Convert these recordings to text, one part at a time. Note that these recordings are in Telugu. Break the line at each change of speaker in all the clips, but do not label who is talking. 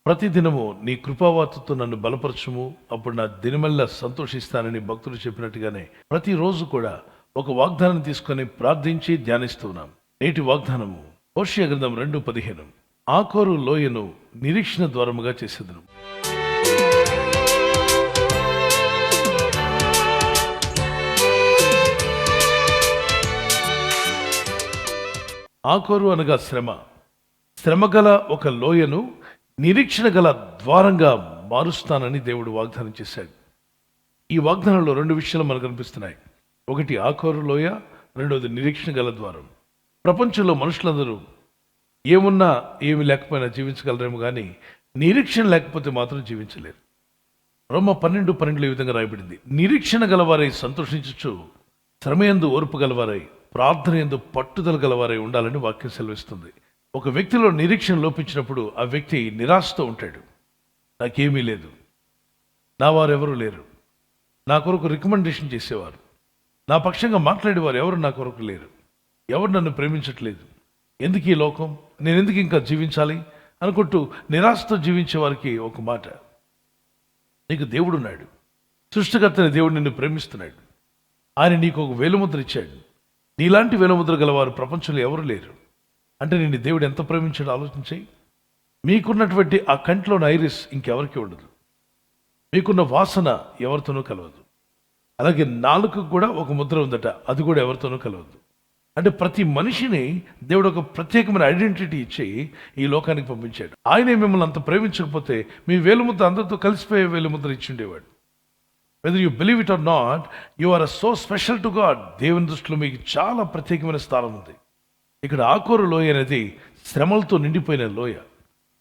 ప్రతిదినము నీ కృపావార్తతో నన్ను బలపరచుము, అప్పుడు నా దినమల్లా సంతోషిస్తానని భక్తులు చెప్పినట్టుగానే ప్రతిరోజు కూడా ఒక వాగ్దానం తీసుకొని ప్రార్థించి ధ్యానిస్తున్నాం. నేటి వాగ్దానము హోషేయ గ్రంథం 2:15. ఆకోరు లోయను నిరీక్షణ ద్వారముగా చేసేదను. ఆకోరు అనగా శ్రమ గల ఒక లోయను నిరీక్షణ గల ద్వారంగా మారుస్తానని దేవుడు వాగ్దానం చేశాడు. ఈ వాగ్దానంలో రెండు విషయాలు మనకు కనిపిస్తున్నాయి. ఒకటి ఆకోరు లోయ, రెండవది నిరీక్షణ గల ద్వారం. ప్రపంచంలో మనుషులందరూ ఏమున్నా ఏమి లేకపోయినా జీవించగలరేమో కానీ నిరీక్షణ లేకపోతే మాత్రం జీవించలేరు. రోమ 12:12 ఈ విధంగా రాయబడింది: నిరీక్షణ గలవారై సంతోషించచ్చు, శ్రమయందు ఓర్పు గలవారై, ప్రార్థన యందు పట్టుదల గలవారై ఉండాలని వాక్యం సెలవిస్తుంది. ఒక వ్యక్తిలో నిరీక్షణ లోపించినప్పుడు ఆ వ్యక్తి నిరాశతో ఉంటాడు. నాకేమీ లేదు, నా వారెవరూ లేరు, నా కొరకు రికమెండేషన్ చేసేవారు, నా పక్షంగా మాట్లాడేవారు ఎవరు నా కొరకు లేరు, ఎవరు నన్ను ప్రేమించట్లేదు, ఎందుకు ఈ లోకం, నేను ఎందుకు ఇంకా జీవించాలి అనుకుంటూ నిరాశతో జీవించే వారికి ఒక మాట: నీకు దేవుడున్నాడు, సృష్టికర్తని దేవుడు నిన్ను ప్రేమిస్తున్నాడు, ఆయన నీకు ఒక వేలుముద్ర ఇచ్చాడు. నీలాంటి వేలుముద్ర గలవారు ప్రపంచంలో ఎవరు లేరు. అంటే నిన్ను దేవుడు ఎంత ప్రేమించాడో ఆలోచించాయి. మీకున్నటువంటి ఆ కంటిలోని ఐరిస్ ఇంకెవరికి ఉండదు, మీకున్న వాసన ఎవరితోనూ కలవదు. అలాగే నాలుకకు కూడా ఒక ముద్ర ఉందట, అది కూడా ఎవరితోనూ కలవదు. అంటే ప్రతి మనిషిని దేవుడు ఒక ప్రత్యేకమైన ఐడెంటిటీ ఇచ్చి ఈ లోకానికి పంపించాడు. ఆయనే మిమ్మల్ని అంత ప్రేమించకపోతే మీ వేలుముద్ర అందరితో కలిసిపోయే వేలుముద్ర ఇచ్చి ఉండేవాడు. Whether you believe it or not, you are so special to God. దేవుని దృష్టిలో మీకు చాలా ప్రత్యేకమైన స్థానం ఉంది. ఇక్కడ ఆకోరు లోయ అనేది శ్రమలతో నిండిపోయిన లోయ.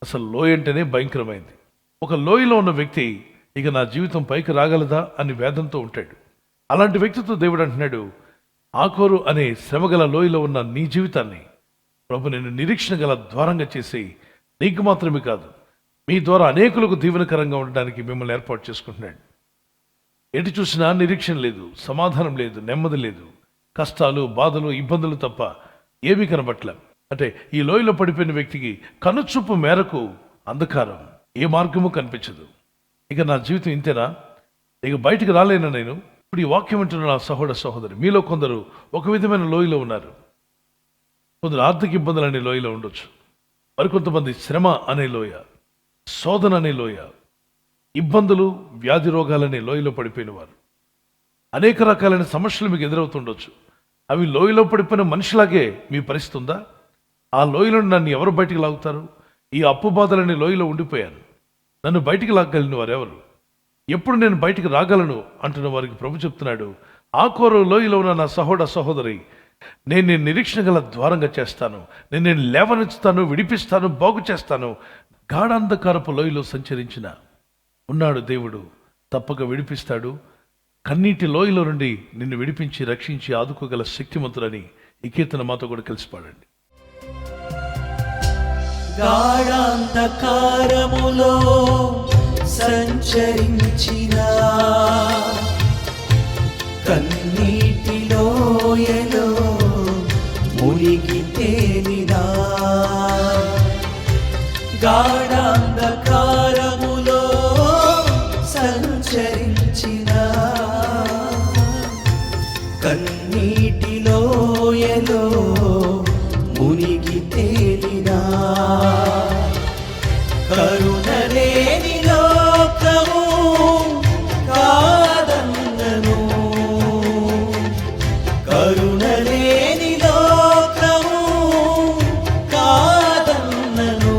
అసలు లోయ అంటేనే భయంకరమైంది. ఒక లోయలో ఉన్న వ్యక్తి ఇక నా జీవితం పైకి రాగలదా అని వేదంతో ఉంటాడు. అలాంటి వ్యక్తితో దేవుడు అంటున్నాడు, ఆకోరు అనే శ్రమగల లోయలో ఉన్న నీ జీవితాన్ని ప్రభు నేను నిరీక్షణ గల ద్వారంగా చేసి నీకు మాత్రమే కాదు మీ ద్వారా అనేకులకు దీవెనకరంగా ఉండడానికి మిమ్మల్ని ఏర్పాటు చేసుకుంటున్నాడు. ఎటు చూసినా నిరీక్షణ లేదు, సమాధానం లేదు, నెమ్మది లేదు, కష్టాలు, బాధలు, ఇబ్బందులు తప్ప ఏమీ కనబట్లే. అంటే ఈ లోయలో పడిపోయిన వ్యక్తికి కనుచూపు మేరకు అంధకారం, ఏ మార్గము కనిపించదు. ఇక నా జీవితం ఇంతేనా, ఇక బయటికి రాలేనా నేను? ఇప్పుడు ఈ వాక్యం వింటున్న నా సహోదరి, మీలో కొందరు ఒక విధమైన లోయలో ఉన్నారు. కొందరు ఆర్థిక ఇబ్బందులు అనే లోయలో ఉండొచ్చు, మరికొంతమంది శ్రమ అనే లోయ, శోధన అనే లోయ, ఇబ్బందులు, వ్యాధి రోగాలనే లోయలో పడిపోయిన వారు. అనేక రకాలైన సమస్యలు మీకు ఎదురవుతుండొచ్చు. అవి లోయలో పడిపోయిన మనిషిలాగే మీ పరిస్థితి ఉందా? ఆ లోయలో నన్ను ఎవరు బయటికి లాగుతారు? ఈ అప్పు బాధలనే లోయలో ఉండిపోయాను, నన్ను బయటికి లాగగలిగిన వారు ఎవరు? ఎప్పుడు నేను బయటికి రాగలను అంటున్న వారికి ప్రభు చెప్తున్నాడు, ఆకోరు లోయలో ఉన్న నా సహోదరి, నేను నిరీక్షణ గల ద్వారంగా చేస్తాను, నేను లేవనెత్తుతాను, విడిపిస్తాను, బాగు చేస్తాను. గాఢాంధకారపు లోయలో సంచరించిన ఉన్నాడు దేవుడు, తప్పక విడిపిస్తాడు. కన్నీటి లోయలో నుండి నిన్ను విడిపించి రక్షించి ఆదుకోగల శక్తిమంతులని ఈ కీర్తన మాతో కూడా కలిసి పాడండి.
గాఢాంధకారములో సంచరించిన కన్నీటి లోయలో మునిగి తేలినా, గాఢాంధకారములో సంచరించిన కన్నీటి లోయలో మునిగి తేలినా, కరుణ లేని లోకము కాదన్నను, కరుణ లేని లోకము కాదన్నను,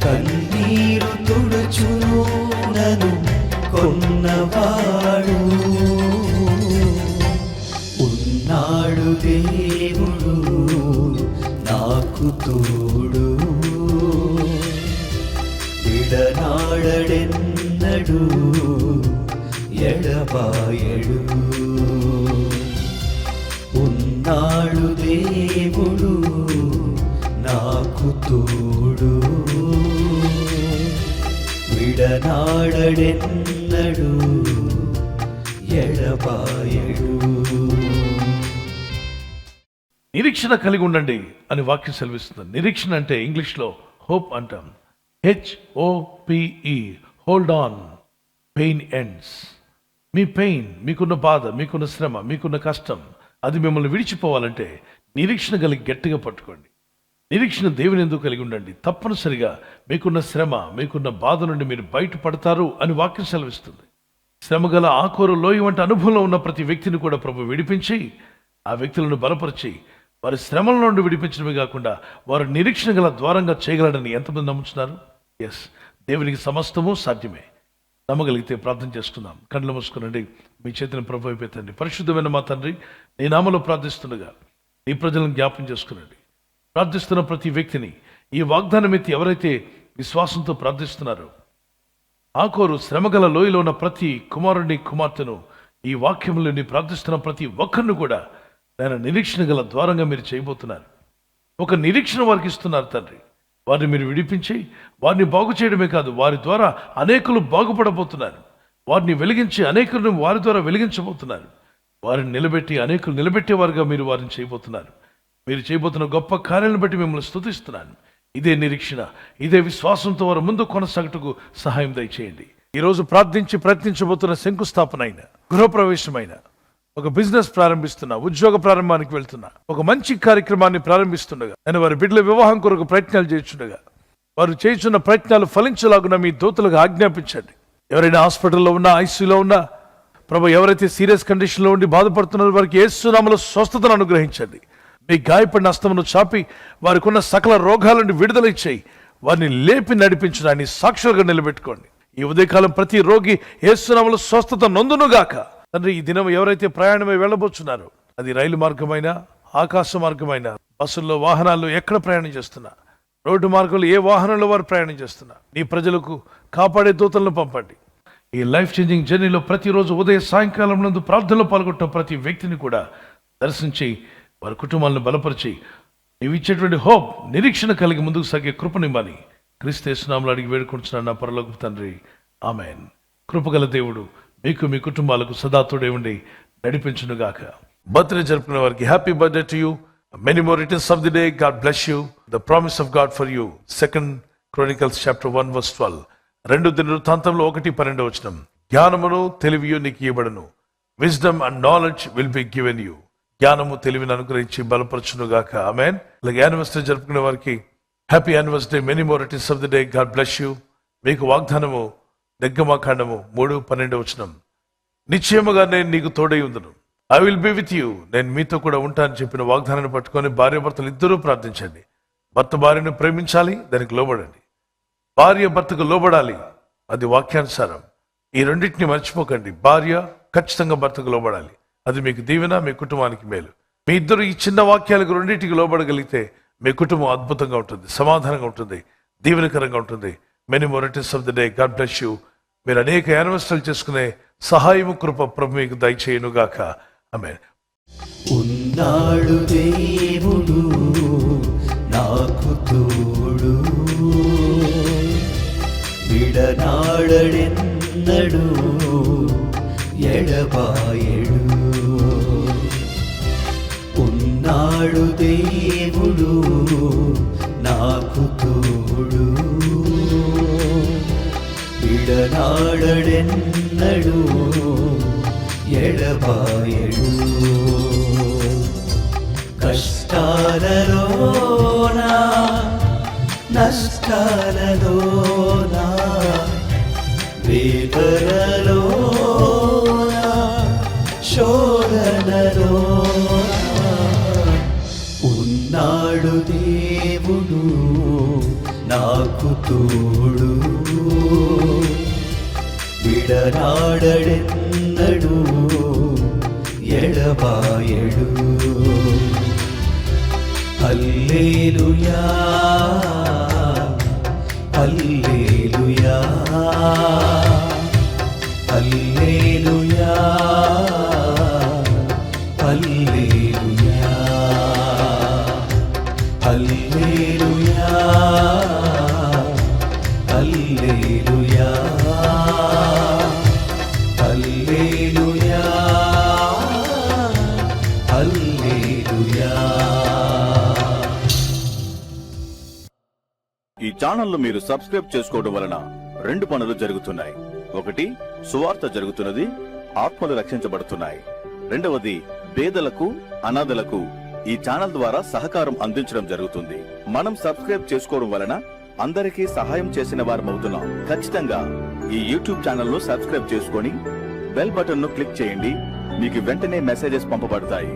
కన్నీరు తుడుచును నన్ను కొన్నవాడు ఉన్నాడు, దేవుడు నాకు తోడు, విడనాడెన్నడు ఎడబాయడు. ఉన్నాడు దేవుడు నాకు తోడు, విడనాడెన్నడు ఎడబాయడు.
నిరీక్షణ కలిగి ఉండండి అని వాక్యం సెలవిస్తుంది. నిరీక్షణ అంటే ఇంగ్లీష్లో హోప్ అంటాం. HOPE, hold on, pain ends. Me pain, మీకున్న బాధ, మీకున్న శ్రమ, మీకున్న కష్టం, అది మిమ్మల్ని విడిచిపోవాలంటే నిరీక్షణ కలిగి గట్టిగా పట్టుకోండి. నిరీక్షణ దేవుని ఎందుకు కలిగి ఉండండి. తప్పనిసరిగా మీకున్న శ్రమ, మీకున్న బాధ నుండి మీరు బయటపడతారు అని వాక్యం సెలవిస్తుంది. శ్రమ గల ఆకోరు లోయ వంటి అనుభవంలో ఉన్న ప్రతి వ్యక్తిని కూడా ప్రభు విడిపించి, ఆ వ్యక్తులను బలపరిచి వారి శ్రమల నుండి విడిపించడమే కాకుండా వారు నిరీక్షణ గల ద్వారంగా చేయగలడని ఎంతమంది నమ్ముతున్నారు? ఎస్, దేవునికి సమస్తము సాధ్యమే. నమ్మగలిగితే ప్రార్థన చేసుకుందాం. కళ్ళు మూసుకునండి. మీ చేతిని ప్రభు అయిపోతండి. పరిశుద్ధమైన మా తండ్రి, నీ నామలో ప్రార్థిస్తుండగా నీ ప్రజలను జ్ఞాపం చేసుకునండి. ప్రార్థిస్తున్న ప్రతి వ్యక్తిని, ఈ వాగ్దానం ఎత్తి ఎవరైతే విశ్వాసంతో ప్రార్థిస్తున్నారో, ఆకోరు శ్రమగల లోయలో ఉన్న ప్రతి కుమారుని కుమార్తెను, ఈ వాక్యంలోని ప్రార్థిస్తున్న ప్రతి ఒక్కరిని కూడా నేను నిరీక్షణ గల ద్వారంగా మీరు చేయబోతున్నారు. ఒక నిరీక్షణ వారికి ఇస్తున్నారు తండ్రి. వారిని మీరు విడిపించి వారిని బాగు చేయడమే కాదు, వారి ద్వారా అనేకులు బాగుపడబోతున్నారు. వారిని వెలిగించి అనేకులను వారి ద్వారా వెలిగించబోతున్నారు. వారిని నిలబెట్టి అనేకులు నిలబెట్టేవారుగా మీరు వారిని చేయబోతున్నారు. మీరు చేయబోతున్న గొప్ప కార్యాలను బట్టి మిమ్మల్ని స్తుతిస్తున్నాను. ఇదే నిరీక్షణ, ఇదే విశ్వాసంతో వారు ముందు కొనసాగుటకు సహాయం దయచేయండి. ఈరోజు ప్రార్థించి ప్రయత్నించబోతున్న శంకుస్థాపన అయిన, గృహప్రవేశమైన, ఒక బిజినెస్ ప్రారంభిస్తున్నా, ఉద్యోగ ప్రారంభానికి వెళ్తున్నా, ఒక మంచి కార్యక్రమాన్ని ప్రారంభిస్తుండగా, నేను వారి బిడ్డల వివాహం కొరకు ప్రయత్నాలు చేస్తుండగా, వారు చేస్తున్న ప్రయత్నాలు ఫలించలాగున మీ దూతలకు ఆజ్ఞాపించండి. ఎవరైనా హాస్పిటల్లో ఉన్నా, ఐసీయూలో ఉన్నా, ప్రభు ఎవరైతే సీరియస్ కండిషన్లో ఉండి బాధపడుతున్నారో వారికి యేసు నామములో స్వస్థతను అనుగ్రహించండి. మీ గాయపడిన హస్తమును చాపి వారికి ఉన్న సకల రోగాల నుండి విడుదల ఇచ్చేయి. వారిని లేపి నడిపించడాన్ని సాక్షులుగా నిలబెట్టుకోండి. ఈ ఉదయకాలం ప్రతి రోగి యేసు నామములో స్వస్థత నొందునుగాక. తండ్రి, ఈ దినం ఎవరైతే ప్రయాణమై వెళ్ళబోతున్నారో, అది రైలు మార్గమైనా, ఆకాశ మార్గమైనా, బస్సుల్లో, వాహనాల్లో ఎక్కడ ప్రయాణం చేస్తున్నా, రోడ్డు మార్గంలో ఏ వాహనంలో వారు ప్రయాణం చేస్తున్నా, నీ ప్రజలకు కాపాడే దూతలను పంపండి. ఈ లైఫ్ చేంజింగ్ జర్నీలో ప్రతిరోజు ఉదయ సాయంకాలం నందు ప్రార్థనలో పాల్గొంటున్న ప్రతి వ్యక్తిని కూడా దర్శించి వారి కుటుంబాలను బలపరిచి నీవు ఇచ్చేటువంటి హోప్, నిరీక్షణ కలిగి ముందుకు సాగే కృపనిమ్మని క్రీస్తు యేసు నామములో అడిగి వేడుకుంటున్నాను నా పరలోకపు తండ్రి, ఆమెన్. కృపగల దేవుడు మీకు, మీ కుటుంబాలకు సదా తోడే ఉండి నడిపించునుగాక. బర్త్డే జరుపుకునే వారికి happy birthday to you. Many more returns of the day. God bless you. The promise of God for you. 2 Chronicles chapter 1:12. 2 దినవృత్తాంతంలో 1:12. జ్ఞానమును తెలివియు నీకు ఇవ్వబడును. Wisdom and knowledge will be given you. జ్ఞానము తెలివిని అనుగ్రహించి బలపరచునుగాక. ఆమెన్. అలాగే యానివర్సరీ జరుపుకునే వారికి happy anniversary. Many more returns of the day. God bless you. మీకు వాగ్దానము నిర్గమకాండము 3:12. నిశ్చయముగా నేను నీకు తోడై ఉందును. I will be with you. నేను మీతో కూడా ఉంటానని చెప్పిన వాగ్దానాన్ని పట్టుకొని భార్యాభర్తలు ఇద్దరూ ప్రార్థించండి. భర్త భార్యను ప్రేమించాలి, దానికి లోబడండి. భార్య భర్తకు లోబడాలి, అది వాక్యానుసారం. ఈ రెండింటిని మర్చిపోకండి. భార్య ఖచ్చితంగా భర్తకు లోబడాలి. అది మీకు దీవెన, మీ కుటుంబానికి మేలు. మీ ఇద్దరు ఈ చిన్న వాక్యాలకు రెండింటికి లోబడగలిగితే మీ కుటుంబం అద్భుతంగా ఉంటుంది, సమాధానంగా ఉంటుంది, దీవెనకరంగా ఉంటుంది. Many more returns of the day. God bless you. మీరు అనేక యానివర్సరీలు చేసుకునే సహాయము కృప ప్రభు మీకు దయచేయునుగాక. ఆమేన్.
ఉన్నాడు దేవుడు నాకు తోడు, విడనాడెన్నడు ఎడబాయడు. ఉన్నాడు దేవుడు నాకు తోడు, విడనాడెన్నడు ఎడబాయడు. కష్టాలలోనా నష్టాలలోనా వేదనలోనా శోధనలోనా ఉన్నాడు దేవుడు నాకు తోడు, విడనాడెన్నడు ఎడబాయడు. హల్లెలూయా హల్లెలూయా హల్లెలూయా హల్లెలూయా హల్లెలూయా హల్లెలూయా హల్లెలూయా హల్లెలూయా.
ఈ ఛానల్ ను మీరు సబ్స్క్రైబ్ చేసుకోవడం వలన 2 పనులు జరుగుతున్నాయి. ఒకటి, సువార్త జరుగుతున్నది, ఆత్మలు రక్షించబడుతున్నాయి. రెండవది, పేదలకు అనాథలకు ఈ ఛానల్ ద్వారా సహకారం అందించడం జరుగుతుంది. మనం సబ్స్క్రైబ్ చేసుకోవడం వలన అందరికీ సహాయం చేసిన వారమవుతున్నాం. ఖచ్చితంగా ఈ యూట్యూబ్ ఛానల్ ను సబ్స్క్రైబ్ చేసుకొని బెల్ బటన్ ను క్లిక్ చేయండి. మీకు వెంటనే మెసేజెస్ పంపబడతాయి.